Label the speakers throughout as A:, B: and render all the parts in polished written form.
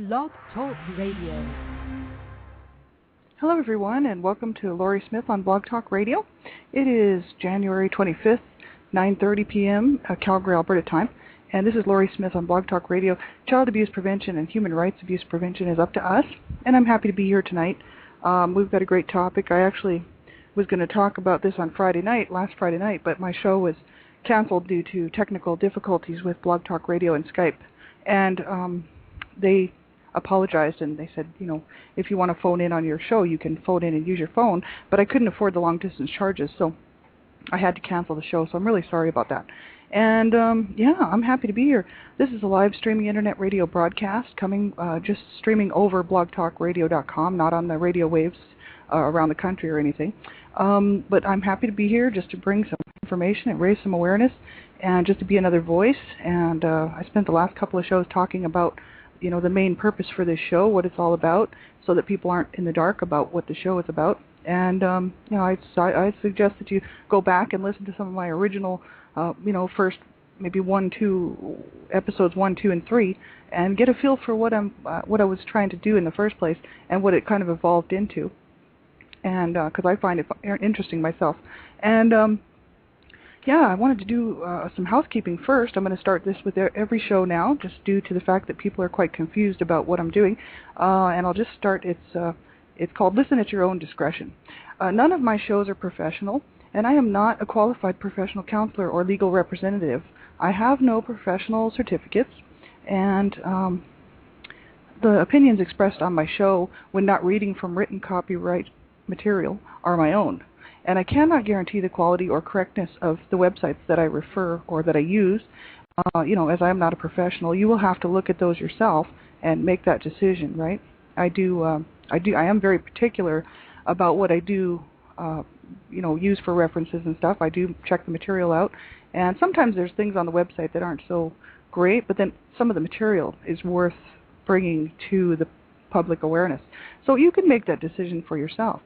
A: Blog Talk Radio.
B: Hello, everyone, and welcome to Laurie Smith on Blog Talk Radio. It is January 25th, 9:30 p.m. Calgary, Alberta time, and this is Laurie Smith on Blog Talk Radio. Child abuse prevention and human rights abuse prevention is up to us, and I'm happy to be here tonight. We've got a great topic. I actually was going to talk about this on last Friday night, but my show was canceled due to technical difficulties with Blog Talk Radio and Skype, and they apologized and they said, if you want to phone in on your show, you can phone in and use your phone, but I couldn't afford the long distance charges, so I had to cancel the show, so I'm really sorry about that. And I'm happy to be here. This is a live streaming internet radio broadcast coming, just streaming over blogtalkradio.com, not on the radio waves around the country or anything. But I'm happy to be here just to bring some information and raise some awareness and just to be another voice. And I spent the last couple of shows talking about the main purpose for this show, what it's all about, so that people aren't in the dark about what the show is about. And I suggest that you go back and listen to some of my original, first maybe episodes 1, 2, and 3, and get a feel for what I was trying to do in the first place and what it kind of evolved into. And because I find it interesting myself. And I wanted to do some housekeeping first. I'm going to start this with every show now, just due to the fact that people are quite confused about what I'm doing. And I'll just start. It's called Listen at Your Own Discretion. None of my shows are professional, and I am not a qualified professional counselor or legal representative. I have no professional certificates, and the opinions expressed on my show when not reading from written copyright material are my own. And I cannot guarantee the quality or correctness of the websites that I refer or that I use. As I am not a professional, you will have to look at those yourself and make that decision, right? I am very particular about what I do, use for references and stuff. I do check the material out, and sometimes there's things on the website that aren't so great, but then some of the material is worth bringing to the public awareness. So you can make that decision for yourself.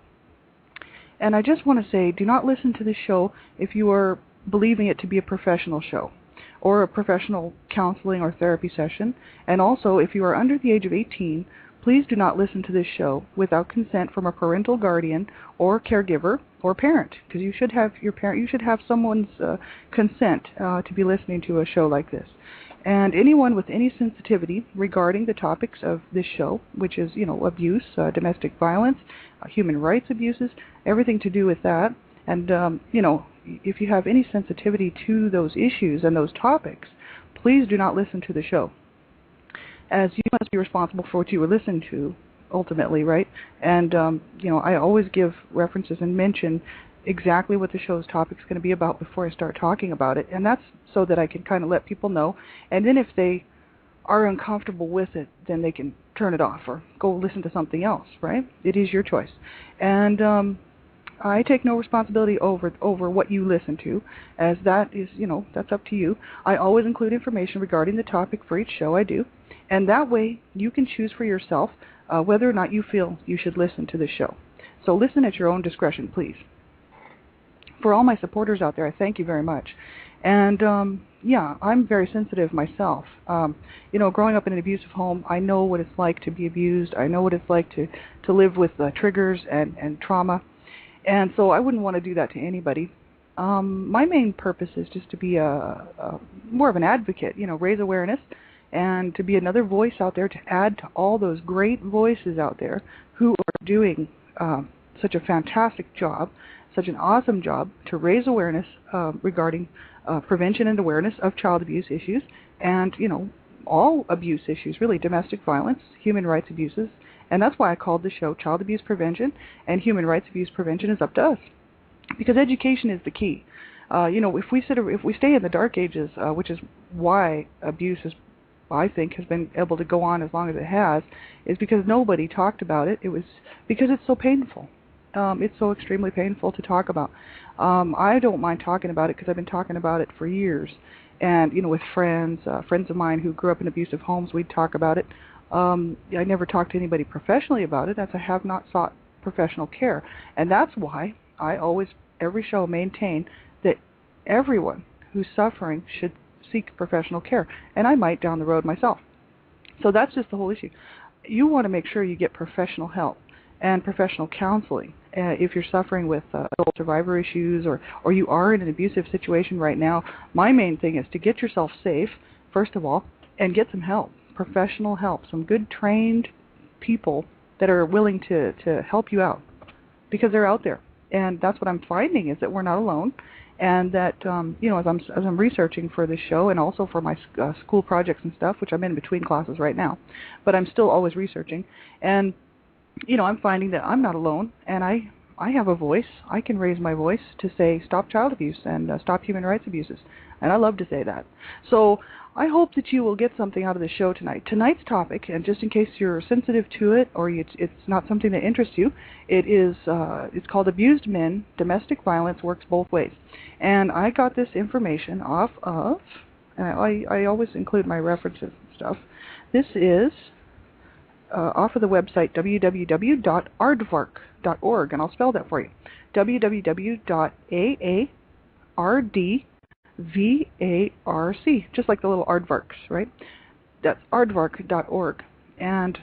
B: And I just want to say, do not listen to this show if you are believing it to be a professional show or a professional counseling or therapy session. And also, if you are under the age of 18, please do not listen to this show without consent from a parental guardian or caregiver or parent, because you should have someone's consent to be listening to a show like this. And anyone with any sensitivity regarding the topics of this show, which is, abuse, domestic violence, human rights abuses, everything to do with that, and, if you have any sensitivity to those issues and those topics, please do not listen to the show, as you must be responsible for what you listen to, ultimately, right? And, I always give references and mention exactly what the show's topic is going to be about before I start talking about it, and that's so that I can kind of let people know, and then if they are uncomfortable with it, then they can turn it off or go listen to something else, right? It is your choice. And I take no responsibility over what you listen to, as that is, that's up to you. I always include information regarding the topic for each show I do, and that way you can choose for yourself whether or not you feel you should listen to the show. So listen at your own discretion, please. For all my supporters out there, I thank you very much. And, I'm very sensitive myself. Growing up in an abusive home, I know what it's like to be abused. I know what it's like to live with triggers and trauma. And so I wouldn't want to do that to anybody. My main purpose is just to be more of an advocate, raise awareness, and to be another voice out there to add to all those great voices out there who are doing such a fantastic job, such an awesome job to raise awareness regarding prevention and awareness of child abuse issues and, all abuse issues, really, domestic violence, human rights abuses. And that's why I called the show Child Abuse Prevention, and Human Rights Abuse Prevention is up to us, because education is the key. If we stay in the dark ages, which is why abuse I think has been able to go on as long as it has, is because nobody talked about it. It was because it's so painful. It's so extremely painful to talk about. I don't mind talking about it because I've been talking about it for years. And, with friends of mine who grew up in abusive homes, we'd talk about it. I never talked to anybody professionally about it, as I have not sought professional care. And that's why I always, every show, maintain that everyone who's suffering should seek professional care. And I might down the road myself. So that's just the whole issue. You want to make sure you get professional help and professional counseling. If you're suffering with adult survivor issues or you are in an abusive situation right now, my main thing is to get yourself safe, first of all, and get some help, professional help, some good trained people that are willing to help you out, because they're out there. And that's what I'm finding, is that we're not alone, and that as I'm researching for this show and also for my school projects and stuff, which I'm in between classes right now, but I'm still always researching, and I'm finding that I'm not alone, and I have a voice. I can raise my voice to say stop child abuse and stop human rights abuses, and I love to say that. So I hope that you will get something out of the show tonight. Tonight's topic, and just in case you're sensitive to it or it's not something that interests you, it's called Abused Men, Domestic Violence Works Both Ways. And I got this information off of, and I always include my references and stuff. This is off of the website www.aardvark.org, and I'll spell that for you. www.aardvarc, just like the little aardvarks, right? That's aardvark.org. And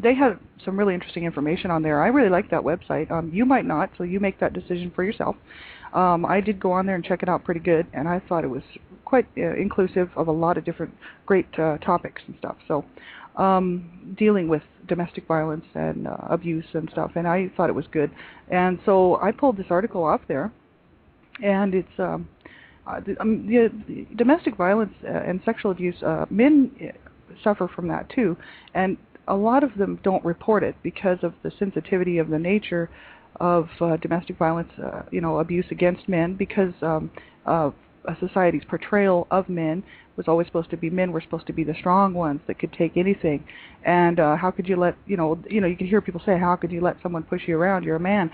B: they have some really interesting information on there. I really like that website. You might not, so you make that decision for yourself. I did go on there and check it out pretty good, and I thought it was quite inclusive of a lot of different great topics and stuff. So dealing with domestic violence and abuse and stuff, and I thought it was good. And so I pulled this article off there, and it's the domestic violence and sexual abuse, men suffer from that too, and a lot of them don't report it because of the sensitivity of the nature of domestic violence, abuse against men, because of society's portrayal of men was always supposed to be men were supposed to be the strong ones that could take anything, and how could you let you can hear people say, how could you let someone push you around, you're a man.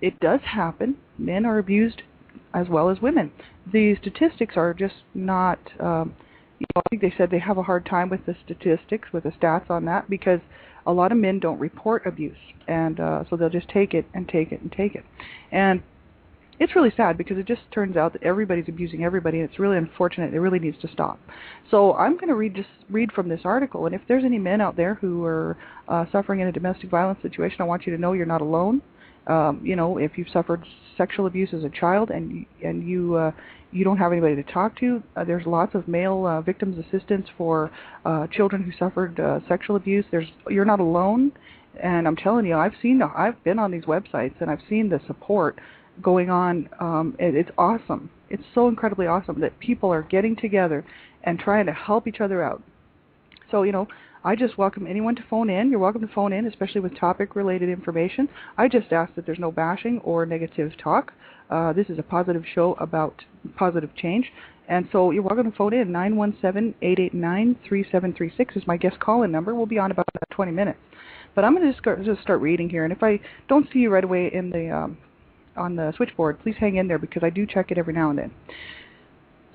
B: It does happen. Men are abused as well as women. The statistics are just not I think they said they have a hard time with the statistics, with the stats on that, because a lot of men don't report abuse, and so they'll just take it and take it and take it. And it's really sad, because it just turns out that everybody's abusing everybody, and it's really unfortunate. It really needs to stop. So I'm going to read from this article, and if there's any men out there who are suffering in a domestic violence situation, I want you to know you're not alone. If you've suffered sexual abuse as a child and you don't have anybody to talk to, there's lots of male victims assistance for children who suffered sexual abuse. You're not alone, and I'm telling you, I've been on these websites and I've seen the support going on. It's awesome. It's so incredibly awesome that people are getting together and trying to help each other out. So, I just welcome anyone to phone in. You're welcome to phone in, especially with topic-related information. I just ask that there's no bashing or negative talk. This is a positive show about positive change. And so you're welcome to phone in. 917-889-3736 is my guest call-in number. We'll be on about 20 minutes. But I'm going to just start reading here. And if I don't see you right away in the on the switchboard, please hang in there, because I do check it every now and then.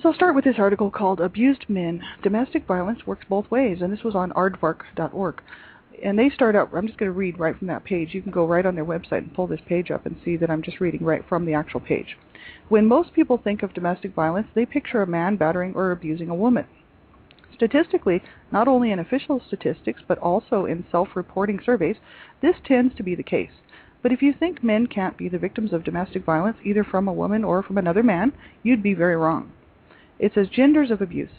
B: So I'll start with this article called Abused Men, Domestic Violence Works Both Ways, and this was on aardvark.org. And they start out, I'm just going to read right from that page. You can go right on their website and pull this page up and see that I'm just reading right from the actual page. When most people think of domestic violence, they picture a man battering or abusing a woman. Statistically, not only in official statistics, but also in self-reporting surveys, this tends to be the case. But if you think men can't be the victims of domestic violence, either from a woman or from another man, you'd be very wrong. It says genders of abuse.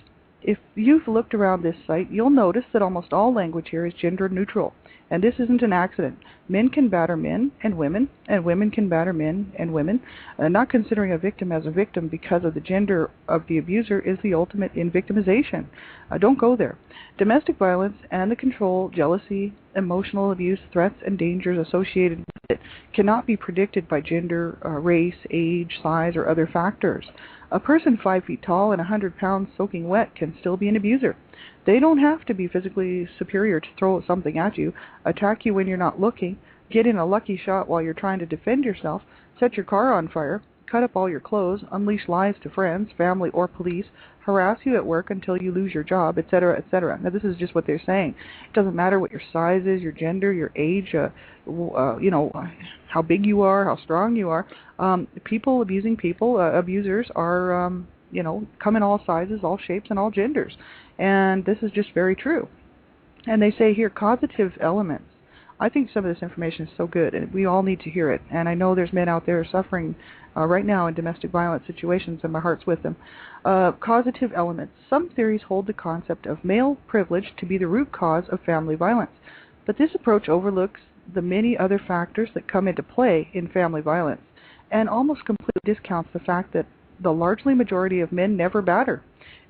B: If you've looked around this site, you'll notice that almost all language here is gender neutral, and this isn't an accident. Men can batter men and women can batter men and women. Not considering a victim as a victim because of the gender of the abuser is the ultimate in victimization. Don't go there. Domestic violence and the control, jealousy, emotional abuse, threats, and dangers associated with it cannot be predicted by gender, race, age, size, or other factors. A person 5 feet tall and 100 pounds soaking wet can still be an abuser. They don't have to be physically superior to throw something at you, attack you when you're not looking, get in a lucky shot while you're trying to defend yourself, set your car on fire, cut up all your clothes, unleash lies to friends, family, or police, harass you at work until you lose your job, etc., etc. Now, this is just what they're saying. It doesn't matter what your size is, your gender, your age, how big you are, how strong you are. People abusing people, abusers are, come in all sizes, all shapes, and all genders. And this is just very true. And they say here, causative elements. I think some of this information is so good, and we all need to hear it. And I know there's men out there suffering right now in domestic violence situations, and my heart's with them. Causative elements. Some theories hold the concept of male privilege to be the root cause of family violence. But this approach overlooks the many other factors that come into play in family violence, and almost completely discounts the fact that the largely majority of men never batter,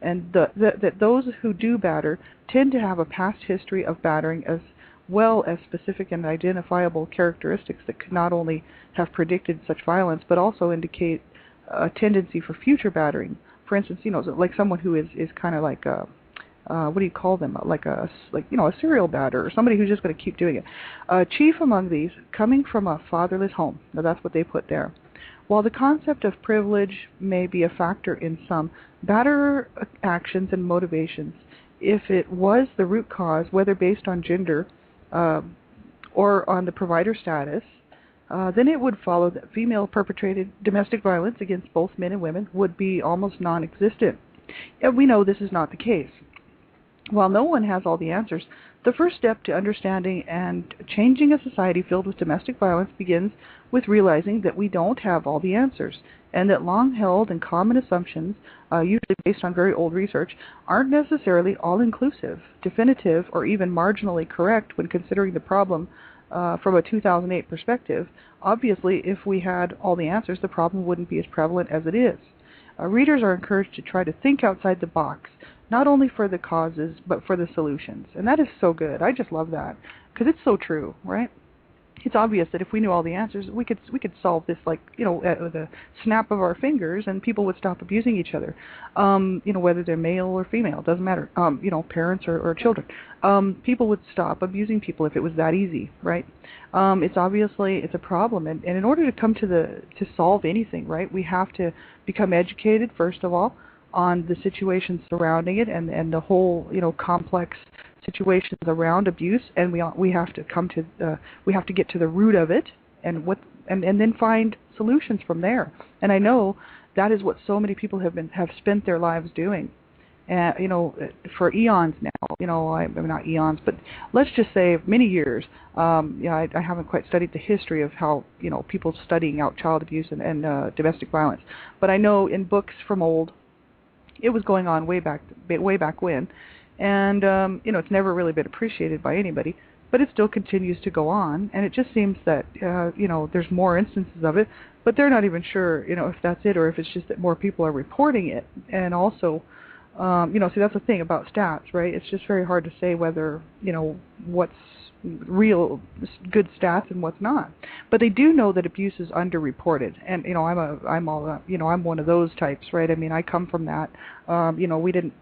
B: and that those who do batter tend to have a past history of battering, as well as specific and identifiable characteristics that could not only have predicted such violence but also indicate a tendency for future battering. For instance, like someone who is kind of like a what do you call them? A serial batter, or somebody who's just going to keep doing it. Chief among these, coming from a fatherless home. Now that's what they put there. While the concept of privilege may be a factor in some batterer actions and motivations, if it was the root cause, whether based on gender or on the provider status, then it would follow that female perpetrated domestic violence against both men and women would be almost non-existent. And we know this is not the case. While no one has all the answers, the first step to understanding and changing a society filled with domestic violence begins with realizing that we don't have all the answers, and that long-held and common assumptions, usually based on very old research, aren't necessarily all-inclusive, definitive, or even marginally correct when considering the problem from a 2008 perspective. Obviously, if we had all the answers, the problem wouldn't be as prevalent as it is. Readers are encouraged to try to think outside the box, not only for the causes, but for the solutions. And that is so good. I just love that, because it's so true, right? It's obvious that if we knew all the answers, we could solve this, like, with a snap of our fingers, and people would stop abusing each other. Whether they're male or female, doesn't matter. Parents or children. People would stop abusing people if it was that easy, right? It's a problem, and in order to come to solve anything, right, we have to become educated first of all on the situations surrounding it and the whole complex situations around abuse, and we have to get to the root of it and then find solutions from there. And I know that is what so many people have spent their lives doing, for eons now. I'm not eons, but let's just say many years. I haven't quite studied the history of how people studying out child abuse and domestic violence, but I know in books from old, it was going on way back when, and it's never really been appreciated by anybody, but it still continues to go on, and it just seems that there's more instances of it, but they're not even sure if that's it or if it's just that more people are reporting it. And also see, that's the thing about stats, right? It's just very hard to say whether what's real good stats and what's not. But they do know that abuse is underreported, and I'm one of those types, right? I mean, I come from that. We didn't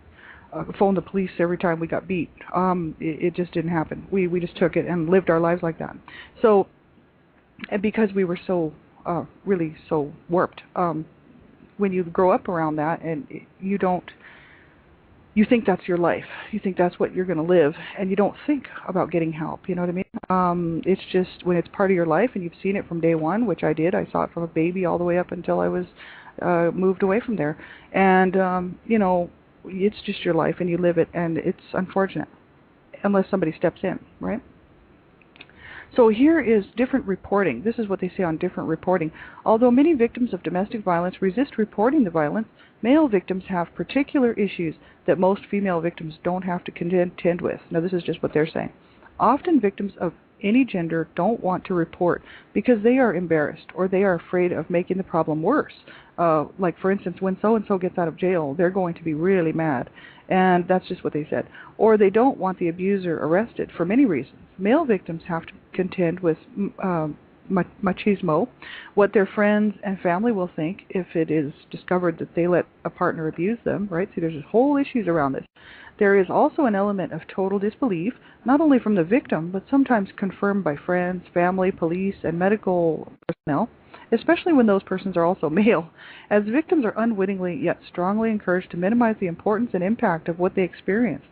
B: phone the police every time we got beat. It just didn't happen. We just took it and lived our lives like that. So, and because we were so really so warped, when you grow up around that and you think that's your life. You think that's what you're going to live, and you don't think about getting help. You know what I mean? It's just when it's part of your life and you've seen it from day one, which I did. I saw it from a baby all the way up until I was moved away from there. And, it's just your life and you live it, and it's unfortunate unless somebody steps in, right? So here is different reporting. This is what they say on different reporting. Although many victims of domestic violence resist reporting the violence, male victims have particular issues that most female victims don't have to contend with. Now, this is just what they're saying. Often victims of any gender don't want to report because they are embarrassed or they are afraid of making the problem worse. Like, for instance, when so-and-so gets out of jail, they're going to be really mad. And that's just what they said. Or they don't want the abuser arrested for many reasons. Male victims have to contend with machismo, what their friends and family will think if it is discovered that they let a partner abuse them, right? See, there's whole issues around this. There is also an element of total disbelief, not only from the victim, but sometimes confirmed by friends, family, police, and medical personnel, especially when those persons are also male, as victims are unwittingly yet strongly encouraged to minimize the importance and impact of what they experienced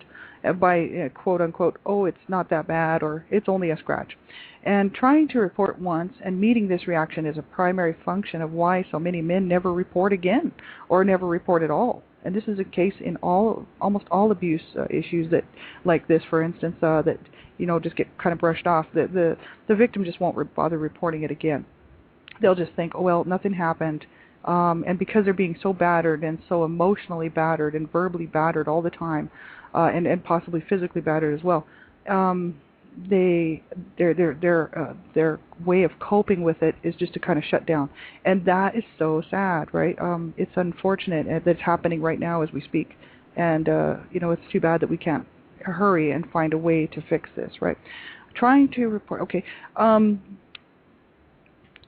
B: by quote-unquote, oh, it's not that bad, or it's only a scratch. And trying to report once and meeting this reaction is a primary function of why so many men never report again or never report at all. And this is a case in almost all abuse issues that, like this, for instance, that just get kind of brushed off. The victim just won't bother reporting it again. They'll just think, oh well, nothing happened. And because they're being so battered and so emotionally battered and verbally battered all the time, and possibly physically battered as well, their way of coping with it is just to kind of shut down, and that is so sad, right? It's unfortunate that it's happening right now as we speak, and it's too bad that we can't hurry and find a way to fix this, right? Trying to report, okay.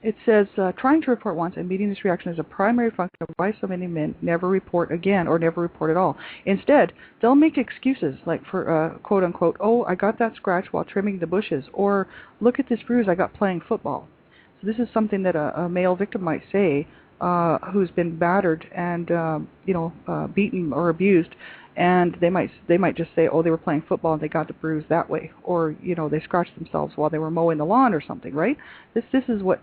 B: It says, trying to report once and meeting this reaction is a primary function of why so many men never report again or never report at all. Instead, they'll make excuses like for, quote unquote, oh, I got that scratch while trimming the bushes, or look at this bruise I got playing football. So this is something that a male victim might say who's been battered and, beaten or abused. And they might just say, oh, they were playing football and they got the bruise that way, or they scratched themselves while they were mowing the lawn or something, right? This is what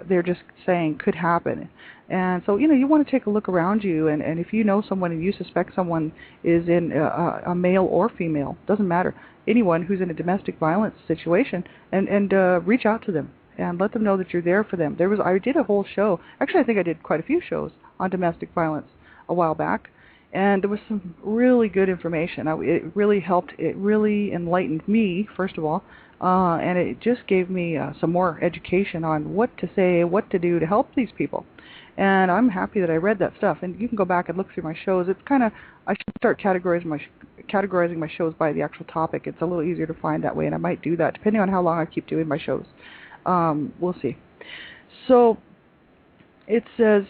B: they're just saying could happen. And so you want to take a look around you, and if you know someone and you suspect someone is in a male or female, doesn't matter, anyone who's in a domestic violence situation, and reach out to them and let them know that you're there for them. I did a whole show. Actually, I think I did quite a few shows on domestic violence a while back. And there was some really good information. It really helped. It really enlightened me, first of all, and it just gave me some more education on what to say, what to do to help these people. And I'm happy that I read that stuff. And you can go back and look through my shows. It's kind of, I should start categorizing my shows by the actual topic. It's a little easier to find that way, and I might do that depending on how long I keep doing my shows. We'll see. So it says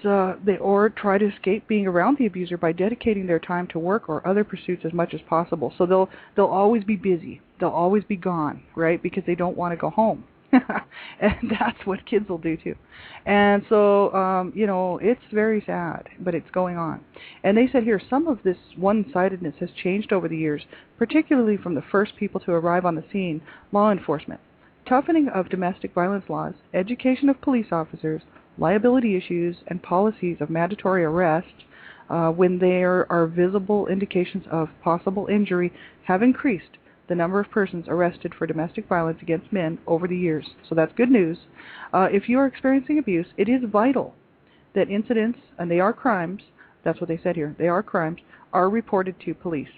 B: or try to escape being around the abuser by dedicating their time to work or other pursuits as much as possible. So they'll always be busy. They'll always be gone, right? Because they don't want to go home. And that's what kids will do too. And so, it's very sad, but it's going on. And they said here, some of this one-sidedness has changed over the years, particularly from the first people to arrive on the scene, law enforcement. Toughening of domestic violence laws, education of police officers, liability issues, and policies of mandatory arrest when there are visible indications of possible injury have increased the number of persons arrested for domestic violence against men over the years. So that's good news. If you are experiencing abuse, it is vital that incidents, and they are crimes, that's what they said here, they are crimes, are reported to police.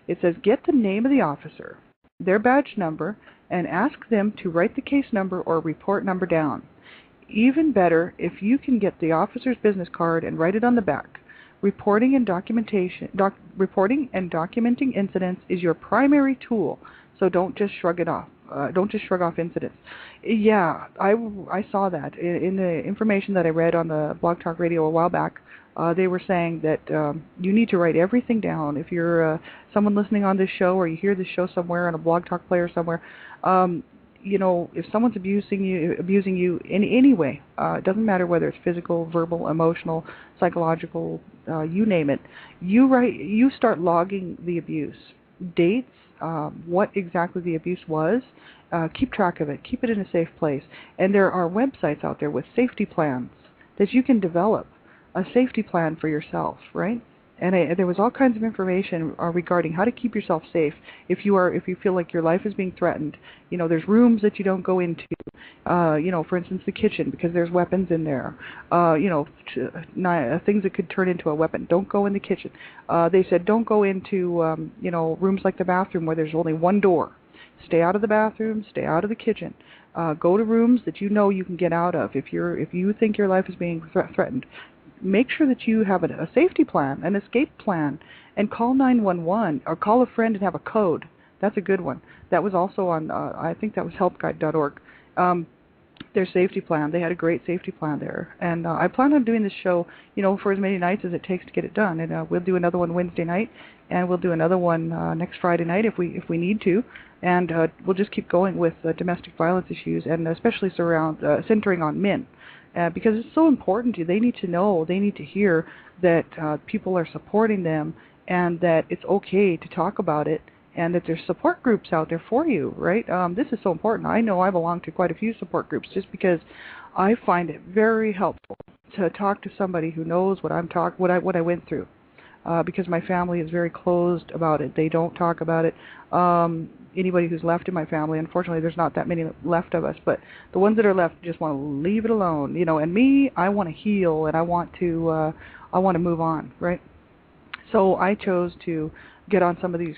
B: It says get the name of the officer, their badge number, and ask them to write the case number or report number down. Even better, if you can get the officer's business card and write it on the back. Reporting and documenting incidents is your primary tool, so don't just shrug it off. Don't just shrug off incidents. Yeah, I saw that in the information that I read on the Blog Talk Radio a while back. They were saying that you need to write everything down. If you're someone listening on this show, or you hear this show somewhere on a Blog Talk player somewhere, if someone's abusing you in any way, it doesn't matter whether it's physical, verbal, emotional, psychological, you name it, you start logging the abuse, dates, what exactly the abuse was, keep track of it, keep it in a safe place. And there are websites out there with safety plans that you can develop, a safety plan for yourself, right? And there was all kinds of information regarding how to keep yourself safe if you feel like your life is being threatened. There's rooms that you don't go into. For instance, the kitchen, because there's weapons in there. Things that could turn into a weapon. Don't go in the kitchen. They said don't go into rooms like the bathroom where there's only one door. Stay out of the bathroom. Stay out of the kitchen. Go to rooms that you know you can get out of if you think your life is being threatened. Make sure that you have a safety plan, an escape plan, and call 911 or call a friend and have a code. That's a good one. That was also on, I think that was helpguide.org. Their safety plan. They had a great safety plan there. And I plan on doing this show, for as many nights as it takes to get it done. And we'll do another one Wednesday night, and we'll do another one next Friday night if we need to. And we'll just keep going with domestic violence issues, and especially centering on men. Because it's so important to you. They need to know, they need to hear that people are supporting them, and that it's okay to talk about it, and that there's support groups out there for you, right? This is so important. I know I belong to quite a few support groups just because I find it very helpful to talk to somebody who knows what I went through. because my family is very closed about it. They don't talk about it. Anybody who's left in my family, unfortunately, there's not that many left of us, but the ones that are left just want to leave it alone, you know. And me, I want to heal, and I want to move on, right? So I chose to get on some of these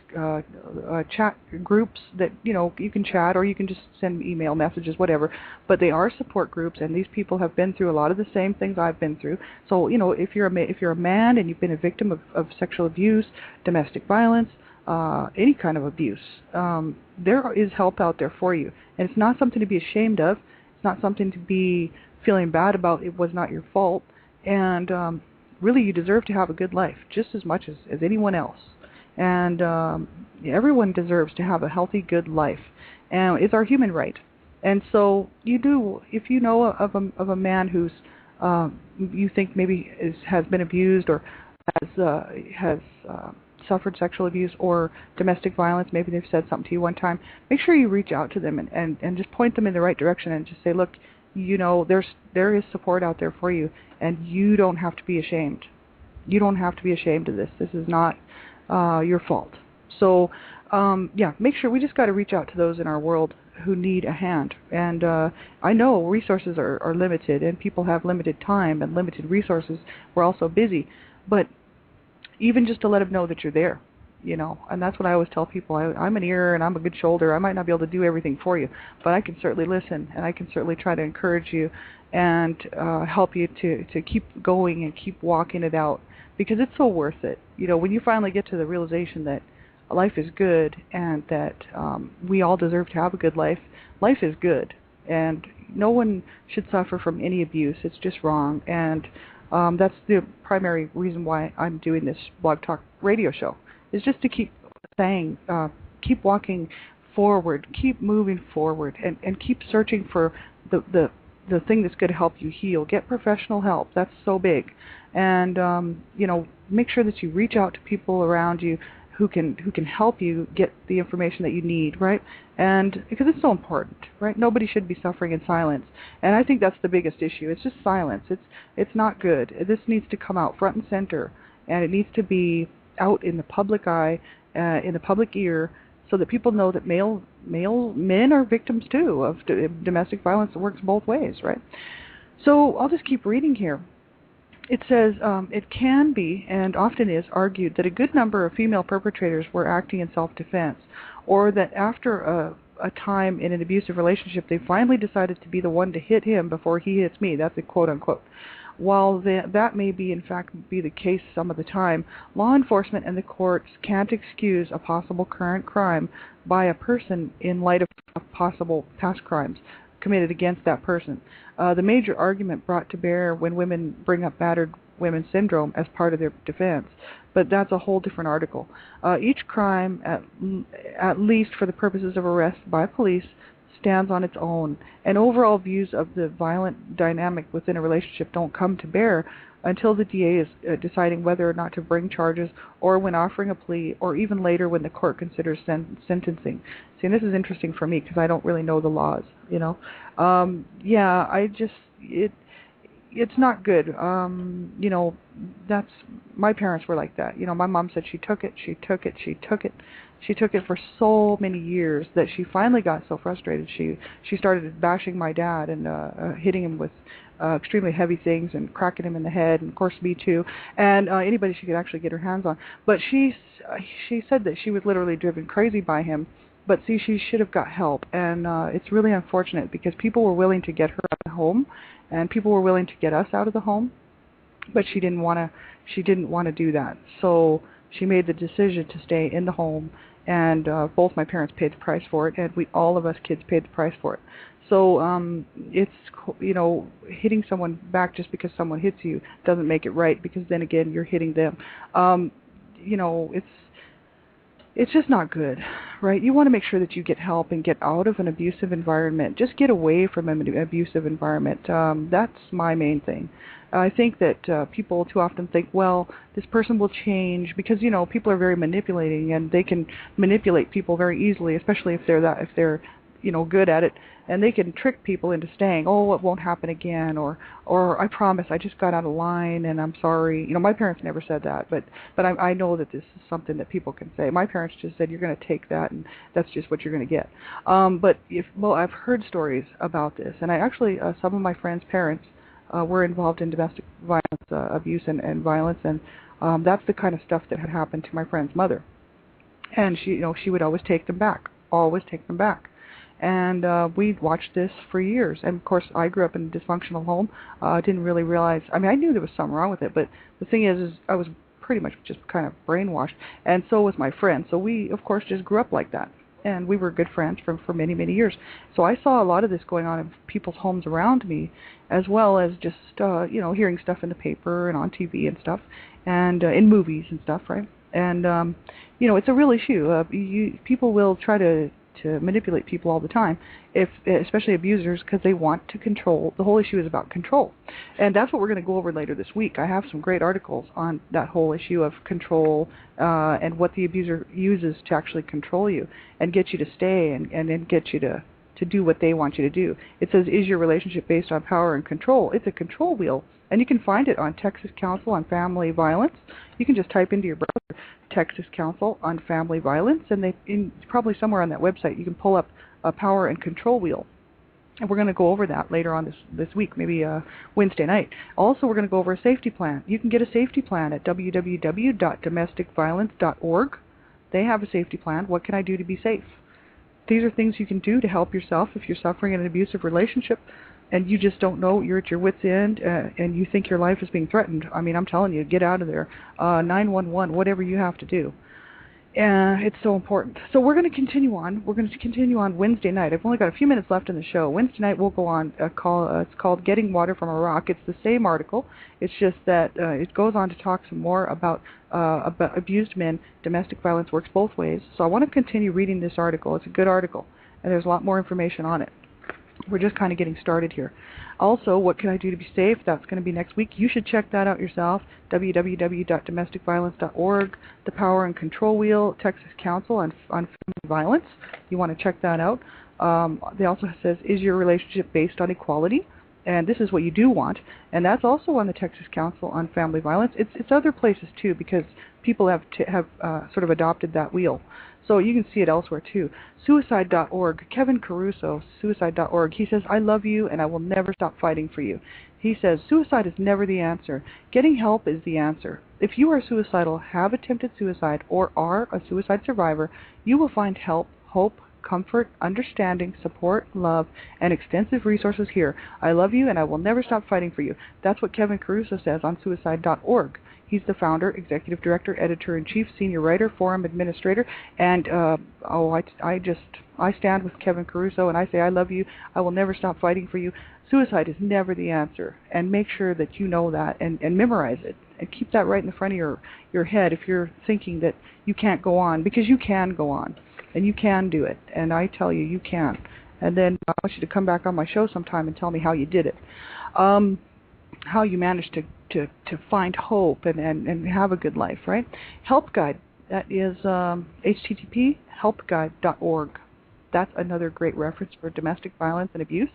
B: chat groups that, you know, you can chat or you can just send email messages, whatever. But they are support groups, and these people have been through a lot of the same things I've been through. So, you know, if you're a man and you've been a victim of sexual abuse, domestic violence, any kind of abuse, there is help out there for you. And it's not something to be ashamed of. It's not something to be feeling bad about. It was not your fault. And really, you deserve to have a good life just as much as anyone else. And everyone deserves to have a healthy, good life. And it's our human right. And so you do, if you know of a man who's you think maybe has been abused or has suffered sexual abuse or domestic violence, maybe they've said something to you one time, make sure you reach out to them and just point them in the right direction and just say, look, you know, there is support out there for you, and you don't have to be ashamed. You don't have to be ashamed of this. This is not your fault. So, yeah, make sure we just got to reach out to those in our world who need a hand. And I know resources are limited, and people have limited time and limited resources. We're also busy, but even just to let them know that you're there, you know. And that's what I always tell people. I'm an ear and I'm a good shoulder. I might not be able to do everything for you, but I can certainly listen, and I can certainly try to encourage you and help you to keep going and keep walking it out, because it's so worth it. You know, when you finally get to the realization that life is good and that we all deserve to have a good life, life is good, and no one should suffer from any abuse. It's just wrong. And that's the primary reason why I'm doing this Blog Talk radio show, is just to keep saying, keep walking forward, keep moving forward, and keep searching for the thing that's going to help you heal. Get professional help. That's so big. And, you know, make sure that you reach out to people around you who can help you get the information that you need, right? And because it's so important, right? Nobody should be suffering in silence. And I think that's the biggest issue. It's just silence. It's not good. This needs to come out front and center, and it needs to be out in the public eye, in the public ear, so that people know that male men are victims too of domestic violence. That works both ways, right? So I'll just keep reading here. It says, it can be, and often is, argued that a good number of female perpetrators were acting in self-defense, or that after a time in an abusive relationship, they finally decided to be the one to hit him before he hits me. That's a quote-unquote. While that may be, in fact, be the case some of the time, law enforcement and the courts can't excuse a possible current crime by a person in light of possible past crimes committed against that person. The major argument brought to bear when women bring up battered women syndrome as part of their defense, but that's a whole different article. Each crime, at least for the purposes of arrest by police, stands on its own, and overall views of the violent dynamic within a relationship don't come to bear until the DA is deciding whether or not to bring charges, or when offering a plea, or even later when the court considers sentencing. See, and this is interesting for me because I don't really know the laws, you know. Yeah, it's not good. You know, that's, my parents were like that. You know, my mom said she took it for so many years that she finally got so frustrated. She started bashing my dad and hitting him with extremely heavy things and cracking him in the head, and of course me too, and anybody she could actually get her hands on. But she said that she was literally driven crazy by him. But see, she should have got help, and it's really unfortunate because people were willing to get her out of the home, and people were willing to get us out of the home, but she didn't want to do that. So she made the decision to stay in the home, and both my parents paid the price for it, and all of us kids paid the price for it. So it's, you know, hitting someone back just because someone hits you doesn't make it right, because then again you're hitting them. You know, it's just not good, right? You want to make sure that you get help and get out of an abusive environment. Just get away from an abusive environment. That's my main thing. I think that people too often think, well, this person will change, because, you know, people are very manipulating, and they can manipulate people very easily, especially if they're good at it, and they can trick people into staying. Oh, it won't happen again, or I promise, I just got out of line and I'm sorry. My parents never said that, but I know that this is something that people can say. My parents just said, you're going to take that, and that's just what you're going to get. But I've heard stories about this, and I actually some of my friends' parents were involved in domestic violence, abuse and violence, and that's the kind of stuff that had happened to my friend's mother. And she would always take them back. And we watched this for years. And of course, I grew up in a dysfunctional home. Didn't really realize. I mean, I knew there was something wrong with it, but the thing is I was pretty much just kind of brainwashed, and so was my friend. So we, of course, just grew up like that, and we were good friends for many, many years. So I saw a lot of this going on in people's homes around me, as well as just hearing stuff in the paper and on TV and stuff, and in movies and stuff, right? And it's a real issue. People will try to manipulate people all the time, especially abusers, because they want to control. The whole issue is about control, and that's what we're going to go over later this week. I have some great articles on that whole issue of control and what the abuser uses to actually control you and get you to stay and then get you to do what they want you to do. It says, is your relationship based on power and control? It's a control wheel, and you can find it on Texas Council on Family Violence. You can just type into your browser Texas Council on Family Violence, and probably somewhere on that website you can pull up a power and control wheel. And we're going to go over that later on this week, maybe Wednesday night. Also, we're going to go over a safety plan. You can get a safety plan at www.domesticviolence.org. They have a safety plan. What can I do to be safe? These are things you can do to help yourself if you're suffering in an abusive relationship and you just don't know, you're at your wit's end, and you think your life is being threatened. I mean, I'm telling you, get out of there. 911, whatever you have to do. It's so important. So we're going to continue on. We're going to continue on Wednesday night. I've only got a few minutes left in the show. Wednesday night we'll go on it's called Getting Water from a Rock. It's the same article. It's just that it goes on to talk some more about abused men. Domestic violence works both ways. So I want to continue reading this article. It's a good article, and there's a lot more information on it. We're just kind of getting started here. Also, what can I do to be safe? That's going to be next week. You should check that out yourself. www.domesticviolence.org, the Power and Control Wheel, Texas Council on Family Violence. You want to check that out. They also says, is your relationship based on equality? And this is what you do want. And that's also on the Texas Council on Family Violence. It's other places too, because people have sort of adopted that wheel. So you can see it elsewhere too. Suicide.org, Kevin Caruso, suicide.org. He says, I love you and I will never stop fighting for you. He says, suicide is never the answer. Getting help is the answer. If you are suicidal, have attempted suicide, or are a suicide survivor, you will find help, hope, comfort, understanding, support, love, and extensive resources here. I love you and I will never stop fighting for you. That's what Kevin Caruso says on suicide.org. He's the founder, executive director, editor-in-chief, senior writer, forum administrator, and I stand with Kevin Caruso and I say I love you. I will never stop fighting for you. Suicide is never the answer, and make sure that you know that and memorize it and keep that right in the front of your head if you're thinking that you can't go on, because you can go on and you can do it, and I tell you, you can. And then I want you to come back on my show sometime and tell me how you did it. How you managed to find hope and have a good life, right? Help Guide, that is http helpguide.org. That's another great reference for domestic violence and abuse.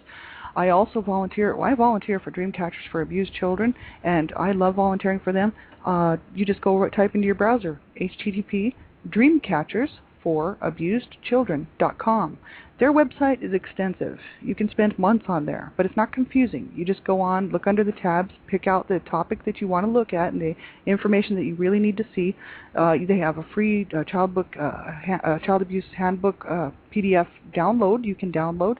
B: I also volunteer for Dreamcatchers for Abused Children, and I love volunteering for them. You just go type into your browser, http dreamcatchersforabusedchildren.com. Their website is extensive. You can spend months on there, but it's not confusing. You just go on, look under the tabs, pick out the topic that you want to look at and the information that you really need to see. They have a free child abuse handbook PDF download. You can download.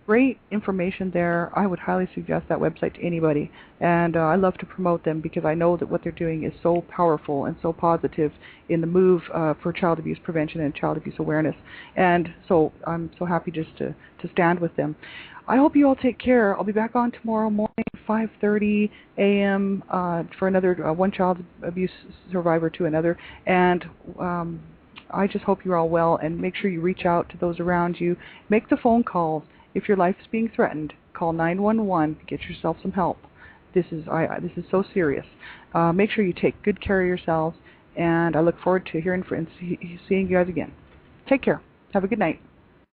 B: Great information there. I would highly suggest that website to anybody, and I love to promote them because I know that what they're doing is so powerful and so positive in the move for child abuse prevention and child abuse awareness, and so I'm so happy just to stand with them. I hope you all take care. I'll be back on tomorrow morning, 5:30 a.m. For another one child abuse survivor to another, and I just hope you're all well, and make sure you reach out to those around you. Make the phone calls. If your life is being threatened, call 911 to get yourself some help. This is so serious. Make sure you take good care of yourselves, and I look forward to hearing and seeing you guys again. Take care. Have a good night.